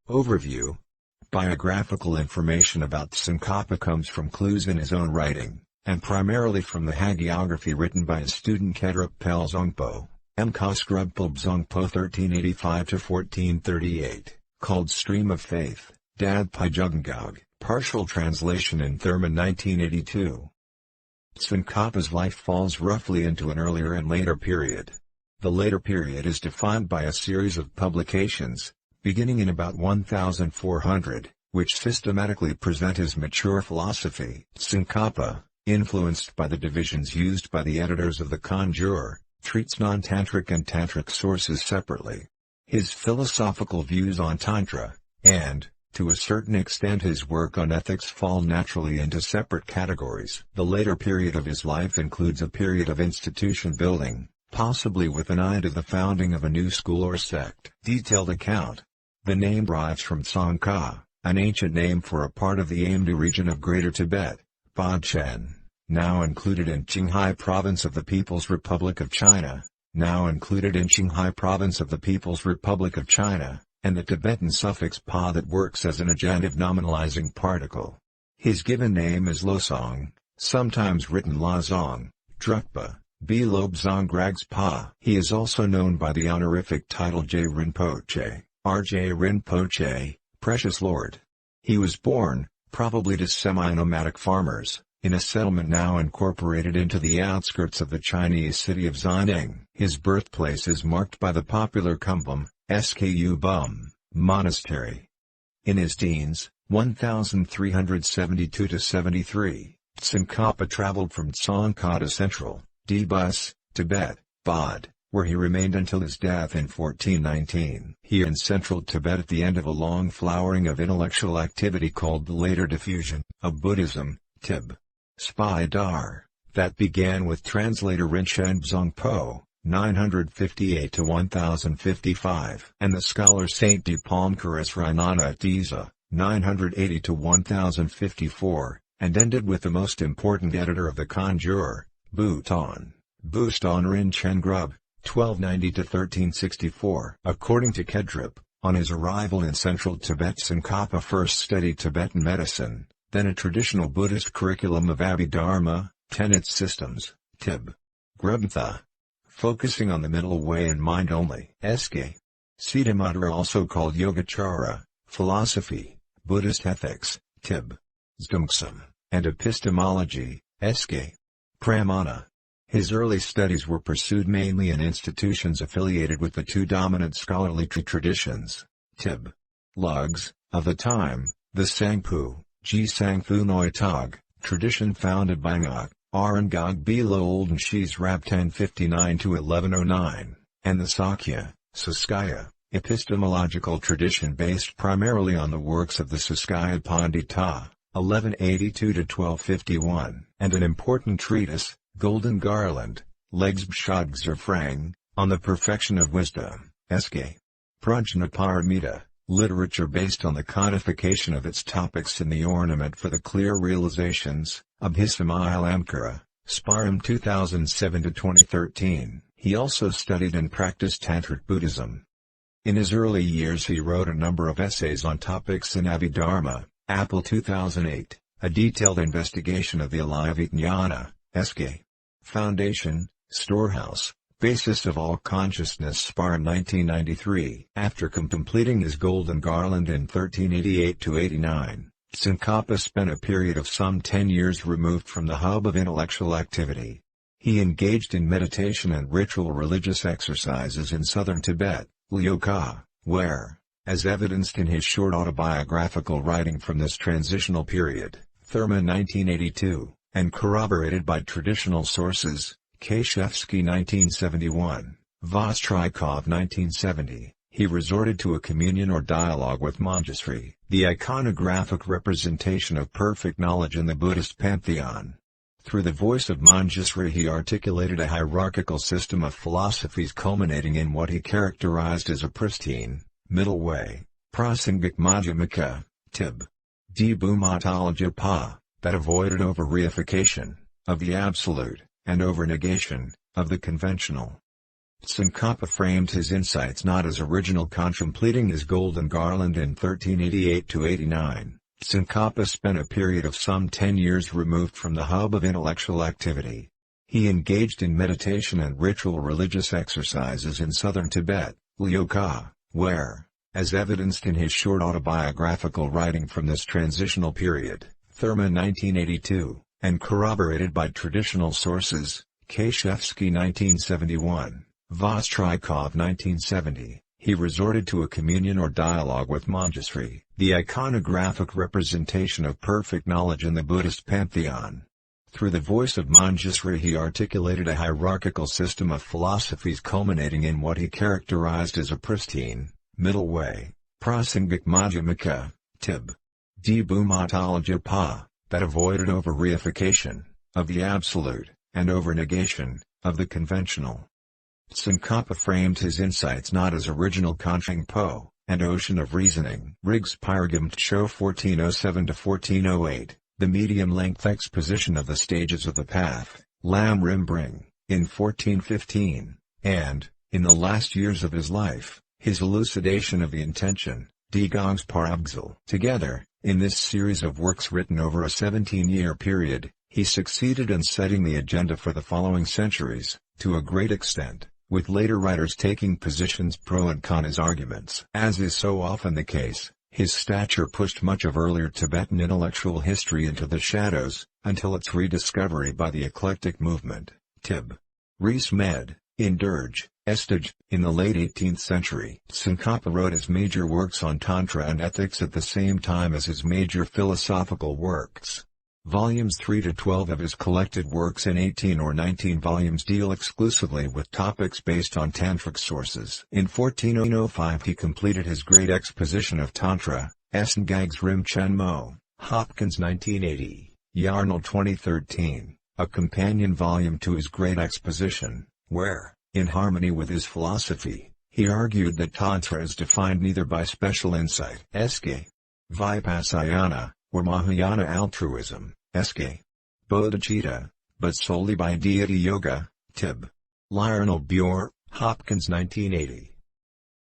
Overview. Biographical information about Tsongkhapa comes from clues in his own writing, and primarily from the hagiography written by his student Kedrup Pelzongpo, Mkosgrubpul Bzongpo 1385–1438, called Stream of Faith, Dad Pai Jugengaug, partial translation in Thurman 1982. Tsongkhapa's life falls roughly into an earlier and later period. The later period is defined by a series of publications, beginning in about 1400, which systematically present his mature philosophy. Tsongkhapa, influenced by the divisions used by the editors of the Conjure, treats non-tantric and tantric sources separately. His philosophical views on Tantra, and, to a certain extent his work on ethics fall naturally into separate categories. The later period of his life includes a period of institution building, possibly with an eye to the founding of a new school or sect. Detailed account. The name derives from Tsongkha, an ancient name for a part of the Amdo region of Greater Tibet, Bodchen, now included in Qinghai Province of the People's Republic of China, now included in Qinghai Province of the People's Republic of China, and the Tibetan suffix pa that works as an agentive nominalizing particle. His given name is Losong, sometimes written Lazong, Drukpa, Lobzong Rags Pa. He is also known by the honorific title J Rinpoche, R.J. Rinpoche, Precious Lord. He was born, probably to semi-nomadic farmers, in a settlement now incorporated into the outskirts of the Chinese city of Xining. His birthplace is marked by the popular Kumbum, Sku Bum, monastery. In his teens, 1372–73, Tsongkhapa traveled from Tsongkha to Central, Bus, Tibet, Bod, where he remained until his death in 1419. Here in central Tibet at the end of a long flowering of intellectual activity called the later diffusion of Buddhism, Tib. Spai Dar, that began with translator Rinchen Bzongpo, 958–1055, and the scholar Saint Dipalmkaris Rainana at Diza, 980–1054, and ended with the most important editor of the Conjure, Bustan Rinchen Grub, 1290–1364. According to Kedrup, on his arrival in central Tibet Tsongkhapa first studied Tibetan medicine, then a traditional Buddhist curriculum of Abhidharma, tenet systems, Tib. Grubtha, focusing on the middle way and mind only. Sk. Siddhamudra also called Yogacara, philosophy, Buddhist ethics, Tib. Zdumksum, and epistemology, Sk. Pramana. His early studies were pursued mainly in institutions affiliated with the two dominant scholarly traditions, Tib. Lugs, of the time, the Sangpu, Ji Sangfu Noi Tog, tradition founded by Ngok, Arangog Bilo Olden Shis Rab 1059–1109, and the Sakya, Saskaya, epistemological tradition based primarily on the works of the Saskaya Pandita, 1182–1251, and an important treatise, Golden Garland, Legs Bshadgzerfrang, on the perfection of wisdom, Sk. Prajnaparamita, literature based on the codification of its topics in the ornament for the clear realizations, Abhisamaylamkara, Sparam 2007–2013. He also studied and practiced Tantric Buddhism. In his early years he wrote a number of essays on topics in Abhidharma, Apple 2008, a detailed investigation of the Alayavijnana, Sk. Foundation, Storehouse, Basis of All Consciousness Sparan 1993. After completing his Golden Garland in 1388–89, Tsongkhapa spent a period of some 10 years removed from the hub of intellectual activity. He engaged in meditation and ritual religious exercises in southern Tibet, Lyoka, where, as evidenced in his short autobiographical writing from this transitional period, Thurman 1982, and corroborated by traditional sources, Kashevsky 1971, Vostrikov 1970, he resorted to a communion or dialogue with Manjusri, the iconographic representation of perfect knowledge in the Buddhist pantheon. Through the voice of Manjusri he articulated a hierarchical system of philosophies culminating in what he characterized as a pristine, middle way, prasangic madhyamika, Tib. Debumatology Pa, that avoided over-reification, of the absolute, and over-negation, of the conventional. Tsongkhapa framed his insights not as original contemplating his golden garland in 1388–89. Tsongkhapa spent a period of some 10 years removed from the hub of intellectual activity. He engaged in meditation and ritual religious exercises in southern Tibet, Lyoka, where, as evidenced in his short autobiographical writing from this transitional period, Thurman 1982, and corroborated by traditional sources, Kashevsky 1971, Vostrikov 1970, he resorted to a communion or dialogue with Manjusri, the iconographic representation of perfect knowledge in the Buddhist pantheon. Through the voice of Manjusri he articulated a hierarchical system of philosophies culminating in what he characterized as a pristine, middle way, prasangik madhyamika, tib. Debumatology pa, that avoided over-reification, of the absolute, and over-negation, of the conventional. Tsongkhapa framed his insights not as original Kanchang Po, and ocean of reasoning. Riggs Pirgam Tcho 1407–1408, the medium-length exposition of the stages of the path, Lam Rim Bring, in 1415, and, in the last years of his life, his elucidation of the intention, De Gongs Parabgzal. Together, in this series of works written over a 17-year period, he succeeded in setting the agenda for the following centuries, to a great extent, with later writers taking positions pro and con his arguments. As is so often the case, his stature pushed much of earlier Tibetan intellectual history into the shadows, until its rediscovery by the eclectic movement, Tib. Rees Med, in Dirge, Estage, in the late 18th century. Tsongkhapa wrote his major works on Tantra and ethics at the same time as his major philosophical works. Volumes 3–12 of his collected works in 18 or 19 volumes deal exclusively with topics based on tantric sources. In 1405 he completed his great exposition of Tantra, Essengags Rim Chenmo, Hopkins 1980, Yarnell 2013, a companion volume to his great exposition, where, in harmony with his philosophy, he argued that Tantra is defined neither by special insight, Sk. Vipassana, or Mahayana altruism, Sk. Bodhicitta, but solely by deity yoga, Tib. Lionel Bure, Hopkins 1980.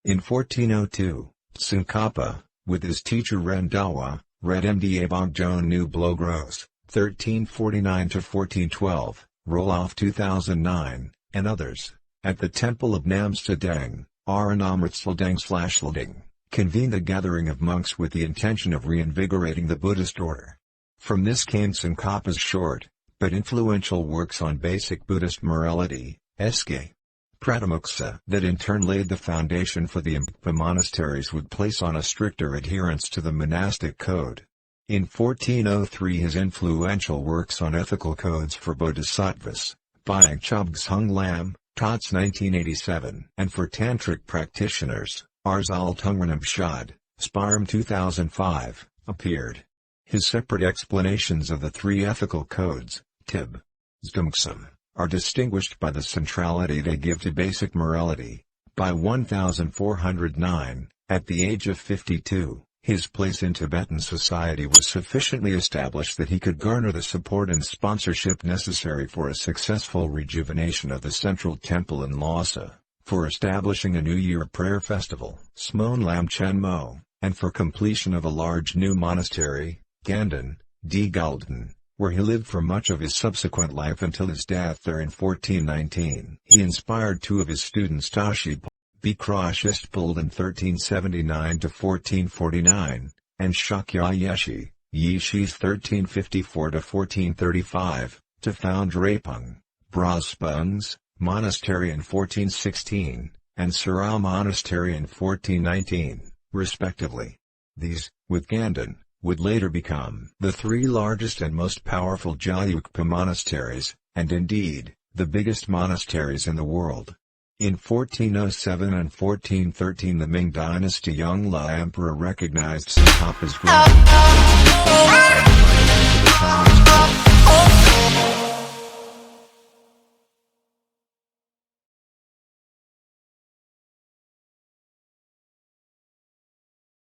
In 1402, Tsongkhapa, with his teacher Ren Dawa, read Mda Bogjon Nu Blogros, 1349–1412, Roloff 2009, and others, at the temple of Namsta Deng, Aranamritsaldeng/Lading, convened a gathering of monks with the intention of reinvigorating the Buddhist order. From this came Tsongkhapa's short, but influential works on basic Buddhist morality, Sk. Pratimoksa, that in turn laid the foundation for the Imppa monasteries would place on a stricter adherence to the monastic code. In 1403 his influential works on ethical codes for bodhisattvas, Byang Chubgshung Lam, Tots 1987, and for tantric practitioners, Arzal Tungranam Shad, Sparm 2005, appeared. His separate explanations of the three ethical codes, Tib. Zdumksum, are distinguished by the centrality they give to basic morality. By 1409, at the age of 52, his place in Tibetan society was sufficiently established that he could garner the support and sponsorship necessary for a successful rejuvenation of the central temple in Lhasa, for establishing a New Year prayer festival, Smon Lam Chenmo, and for completion of a large new monastery, Ganden, D. Galden, where he lived for much of his subsequent life until his death there in 1419. He inspired two of his students Tashi Bikroshistpald in 1379–1449, and Shakya Yeshi, Yishis 1354–1435, to found Drepung, Braspungs, Monastery in 1416, and Saral Monastery in 1419, respectively. These, with Ganden, would later become the three largest and most powerful Jalyukpa monasteries, and indeed, the biggest monasteries in the world. In 1407 and 1413 the Ming dynasty Yongle Emperor recognized Tsongkhapa's growing